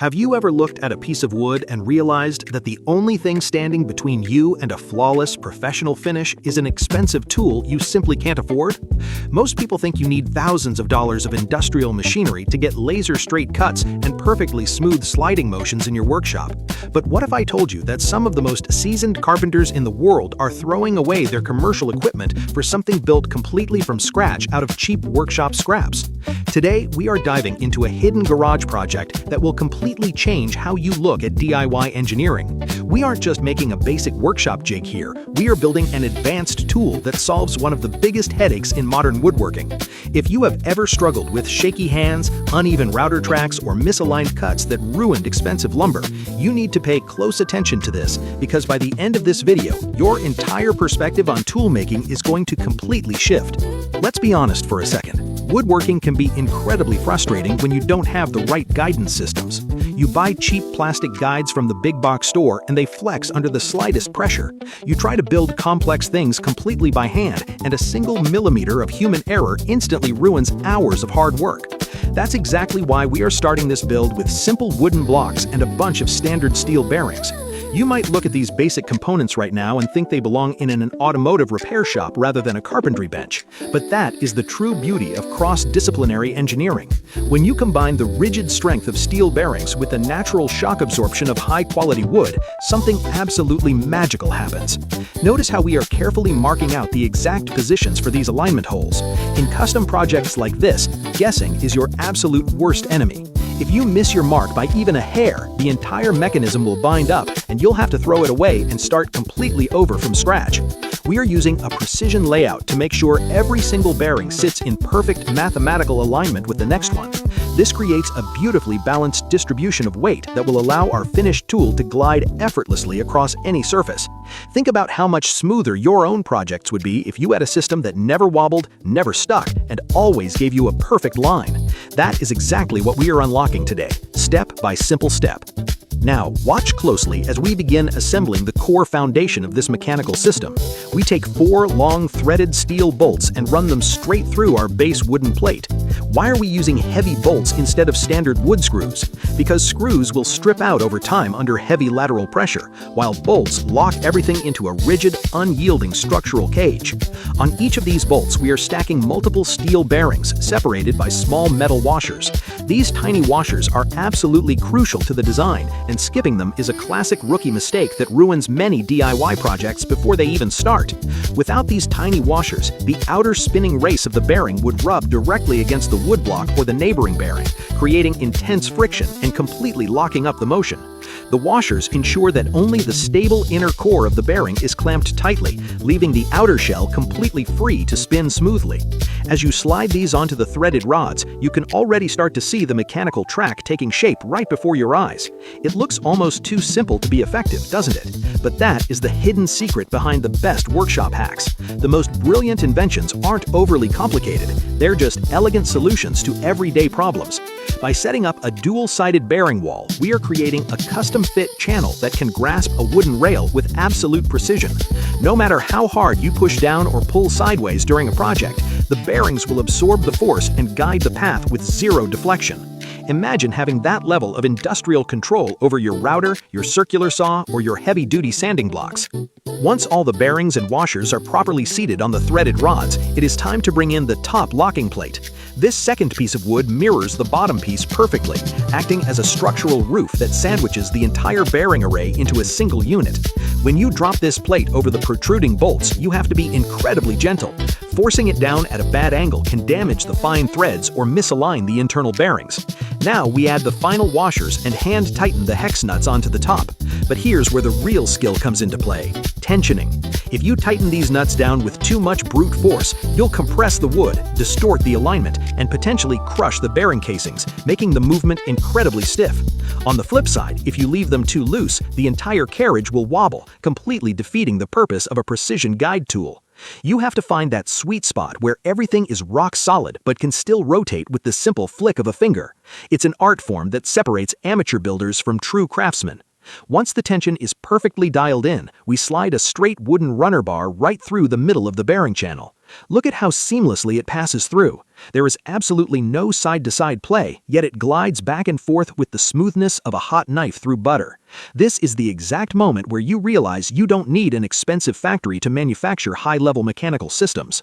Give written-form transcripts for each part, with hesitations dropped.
Have you ever looked at a piece of wood and realized that the only thing standing between you and a flawless, professional finish is an expensive tool you simply can't afford? Most people think you need thousands of dollars of industrial machinery to get laser-straight cuts and perfectly smooth sliding motions in your workshop. But what if I told you that some of the most seasoned carpenters in the world are throwing away their commercial equipment for something built completely from scratch out of cheap workshop scraps? Today, we are diving into a hidden garage project that will completely change how you look at DIY engineering. We aren't just making a basic workshop jig here, we are building an advanced tool that solves one of the biggest headaches in modern woodworking. If you have ever struggled with shaky hands, uneven router tracks, or misaligned cuts that ruined expensive lumber, you need to pay close attention to this, because by the end of this video, your entire perspective on tool making is going to completely shift. Let's be honest for a second. Woodworking can be incredibly frustrating when you don't have the right guidance systems. You buy cheap plastic guides from the big box store and they flex under the slightest pressure. You try to build complex things completely by hand, and a single millimeter of human error instantly ruins hours of hard work. That's exactly why we are starting this build with simple wooden blocks and a bunch of standard steel bearings. You might look at these basic components right now and think they belong in an automotive repair shop rather than a carpentry bench. But that is the true beauty of cross-disciplinary engineering. When you combine the rigid strength of steel bearings with the natural shock absorption of high-quality wood, something absolutely magical happens. Notice how we are carefully marking out the exact positions for these alignment holes. In custom projects like this, guessing is your absolute worst enemy. If you miss your mark by even a hair, the entire mechanism will bind up and you'll have to throw it away and start completely over from scratch. We are using a precision layout to make sure every single bearing sits in perfect mathematical alignment with the next one. This creates a beautifully balanced distribution of weight that will allow our finished tool to glide effortlessly across any surface. Think about how much smoother your own projects would be if you had a system that never wobbled, never stuck, and always gave you a perfect line. That is exactly what we are unlocking today, step by simple step. Now, watch closely as we begin assembling the core foundation of this mechanical system. We take 4 long threaded steel bolts and run them straight through our base wooden plate. Why are we using heavy bolts instead of standard wood screws? Because screws will strip out over time under heavy lateral pressure, while bolts lock everything into a rigid, unyielding structural cage. On each of these bolts, we are stacking multiple steel bearings separated by small metal washers. These tiny washers are absolutely crucial to the design, and skipping them is a classic rookie mistake that ruins many DIY projects before they even start. Without these tiny washers, the outer spinning race of the bearing would rub directly against the wood block or the neighboring bearing, creating intense friction and completely locking up the motion. The washers ensure that only the stable inner core of the bearing is clamped tightly, leaving the outer shell completely free to spin smoothly. As you slide these onto the threaded rods, you can already start to see the mechanical track taking shape right before your eyes. It looks almost too simple to be effective, doesn't it? But that is the hidden secret behind the best workshop hacks. The most brilliant inventions aren't overly complicated, they're just elegant solutions to everyday problems. By setting up a dual-sided bearing wall, we are creating a custom-fit channel that can grasp a wooden rail with absolute precision. No matter how hard you push down or pull sideways during a project, the bearings will absorb the force and guide the path with zero deflection. Imagine having that level of industrial control over your router, your circular saw, or your heavy-duty sanding blocks. Once all the bearings and washers are properly seated on the threaded rods, it is time to bring in the top locking plate. This second piece of wood mirrors the bottom piece perfectly, acting as a structural roof that sandwiches the entire bearing array into a single unit. When you drop this plate over the protruding bolts, you have to be incredibly gentle. Forcing it down at a bad angle can damage the fine threads or misalign the internal bearings. Now we add the final washers and hand tighten the hex nuts onto the top. But here's where the real skill comes into play: tensioning. If you tighten these nuts down with too much brute force, you'll compress the wood, distort the alignment, and potentially crush the bearing casings, making the movement incredibly stiff. On the flip side, if you leave them too loose, the entire carriage will wobble, completely defeating the purpose of a precision guide tool. You have to find that sweet spot where everything is rock solid but can still rotate with the simple flick of a finger. It's an art form that separates amateur builders from true craftsmen. Once the tension is perfectly dialed in, we slide a straight wooden runner bar right through the middle of the bearing channel. Look at how seamlessly it passes through. There is absolutely no side-to-side play, yet it glides back and forth with the smoothness of a hot knife through butter. This is the exact moment where you realize you don't need an expensive factory to manufacture high-level mechanical systems.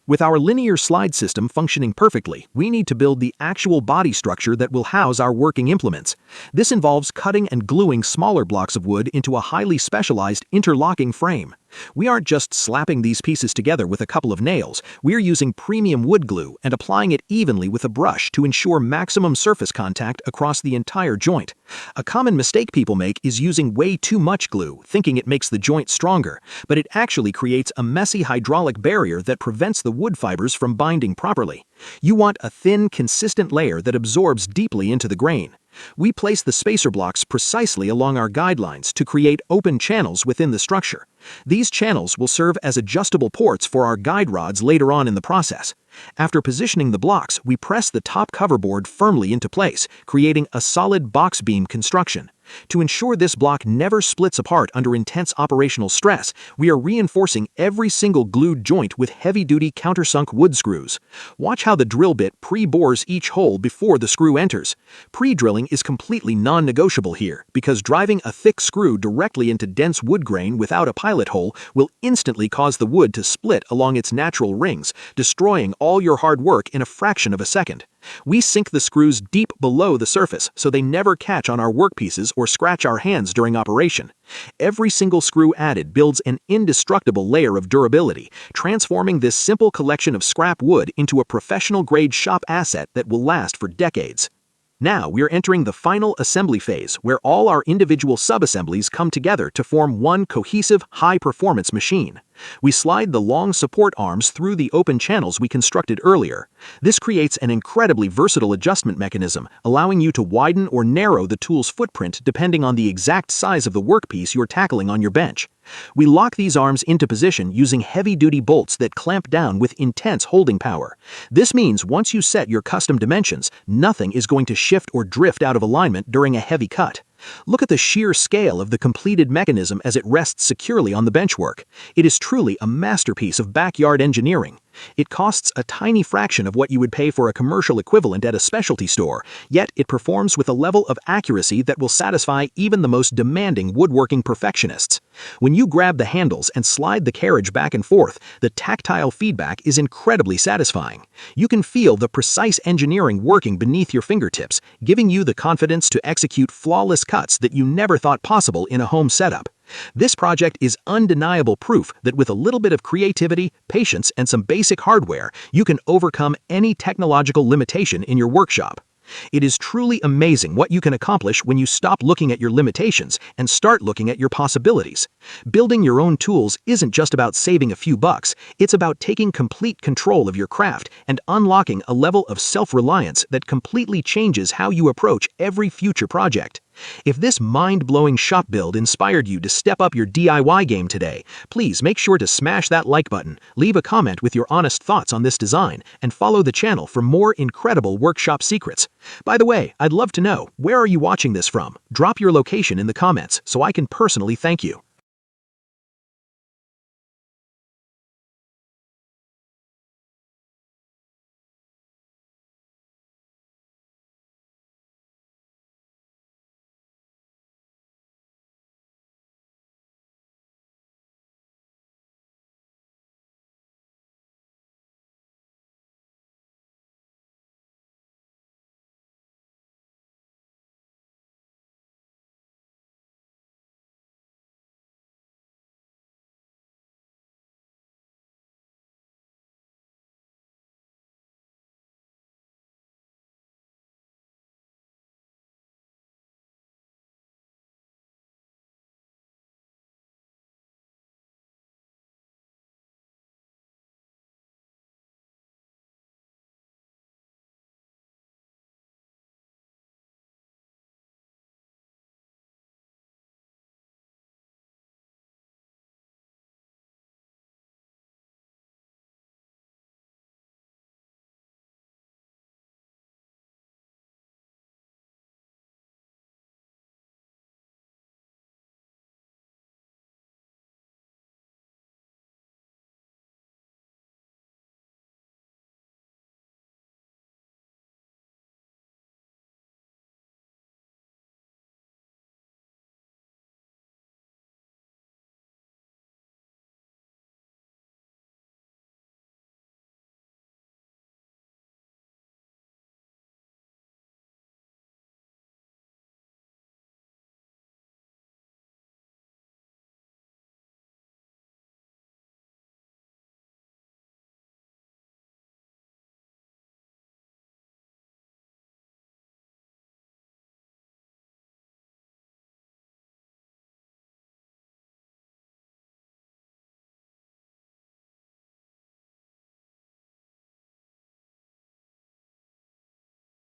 With our linear slide system functioning perfectly, we need to build the actual body structure that will house our working implements. This involves cutting and gluing smaller blocks of wood into a highly specialized interlocking frame. We aren't just slapping these pieces together with a couple of nails, we're using premium wood glue and applying it evenly with a brush to ensure maximum surface contact across the entire joint. A common mistake people make is using way too much glue, thinking it makes the joint stronger, but it actually creates a messy hydraulic barrier that prevents the wood fibers from binding properly. You want a thin, consistent layer that absorbs deeply into the grain. We place the spacer blocks precisely along our guidelines to create open channels within the structure. These channels will serve as adjustable ports for our guide rods later on in the process. After positioning the blocks, we press the top cover board firmly into place, creating a solid box beam construction. To ensure this block never splits apart under intense operational stress, we are reinforcing every single glued joint with heavy-duty countersunk wood screws. Watch how the drill bit pre-bores each hole before the screw enters. Pre-drilling is completely non-negotiable here, because driving a thick screw directly into dense wood grain without a pilot hole will instantly cause the wood to split along its natural rings, destroying all your hard work in a fraction of a second. We sink the screws deep below the surface so they never catch on our workpieces or scratch our hands during operation. Every single screw added builds an indestructible layer of durability, transforming this simple collection of scrap wood into a professional-grade shop asset that will last for decades. Now we're entering the final assembly phase, where all our individual sub-assemblies come together to form one cohesive, high-performance machine. We slide the long support arms through the open channels we constructed earlier. This creates an incredibly versatile adjustment mechanism, allowing you to widen or narrow the tool's footprint depending on the exact size of the workpiece you're tackling on your bench. We lock these arms into position using heavy-duty bolts that clamp down with intense holding power. This means once you set your custom dimensions, nothing is going to shift or drift out of alignment during a heavy cut. Look at the sheer scale of the completed mechanism as it rests securely on the benchwork. It is truly a masterpiece of backyard engineering. It costs a tiny fraction of what you would pay for a commercial equivalent at a specialty store, yet it performs with a level of accuracy that will satisfy even the most demanding woodworking perfectionists. When you grab the handles and slide the carriage back and forth, the tactile feedback is incredibly satisfying. You can feel the precise engineering working beneath your fingertips, giving you the confidence to execute flawless cuts that you never thought possible in a home setup. This project is undeniable proof that with a little bit of creativity, patience, and some basic hardware, you can overcome any technological limitation in your workshop. It is truly amazing what you can accomplish when you stop looking at your limitations and start looking at your possibilities. Building your own tools isn't just about saving a few bucks, it's about taking complete control of your craft and unlocking a level of self-reliance that completely changes how you approach every future project. If this mind-blowing shop build inspired you to step up your DIY game today, please make sure to smash that like button, leave a comment with your honest thoughts on this design, and follow the channel for more incredible workshop secrets. By the way, I'd love to know, where are you watching this from? Drop your location in the comments so I can personally thank you.